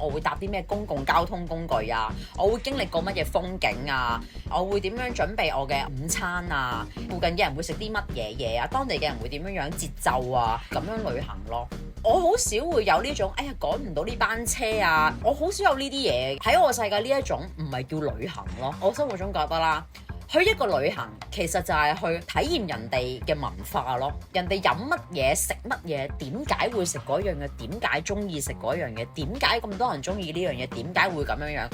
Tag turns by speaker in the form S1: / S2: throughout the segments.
S1: 我會搭啲咩公共交通工具啊，我會經歷過乜嘢風景啊，我會點樣準備我嘅午餐啊，附近嘅人會食啲乜嘢嘢啊，當地嘅人會點樣樣節奏啊，咁樣旅行咯。我好少會有呢種，哎呀趕唔到呢班車啊，我好少有呢啲嘢喺我世界，呢一種唔係叫旅行咯。我生活中覺得啦，去一個旅行其實就係去體驗人哋嘅文化咯，人哋飲乜嘢食乜嘢，點解會食嗰樣嘢，點解中意食嗰樣嘢，點解咁多人中意呢樣嘢，點解會咁樣樣，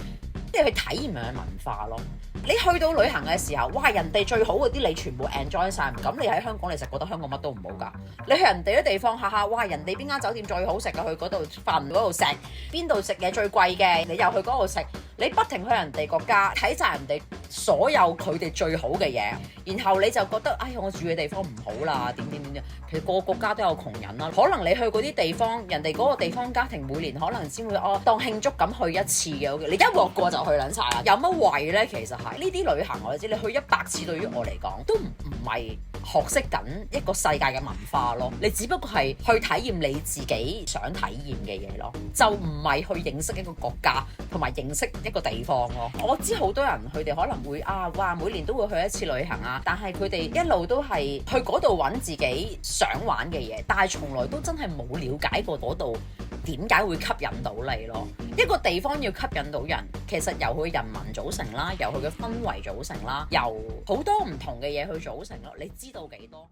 S1: 即係去體驗人嘅文化咯。你去到旅行嘅時候，哇！人哋最好嗰啲你全部 enjoy 晒，咁你喺香港你實覺得香港乜都唔好㗎。你去人哋啲地方下下，哇！人哋邊間酒店最好食啊，去嗰度瞓嗰度食，邊度食嘢最貴嘅，你又去嗰度食。你不停去人哋國家睇晒人哋所有佢哋最好嘅嘢，然後你就覺得，哎呀，我住嘅地方唔好啦，點點點。其實個個國家都有窮人啦，可能你去嗰啲地方，人哋嗰個地方家庭每年可能先會當慶祝咁去一次嘅，你一鑊過就去撚晒啦。有乜謂呢？其實係呢啲旅行我知，你去100次對於我嚟講都唔係學識緊一個世界嘅文化咯，你只不過係去體驗你自己想體驗嘅嘢咯，就唔係去認識一個國家同埋認識一個地方咯。我知好多人佢哋可能會哇每年都會去一次旅行啊，但係佢哋一路都係去嗰度揾自己想玩嘅嘢，但係從來都真係冇了解過嗰度點解會吸引到你咯。一個地方要吸引到人，其實由佢人民組成啦，由佢嘅氛圍組成啦，由好多唔同嘅嘢去組成咯。你知道幾多？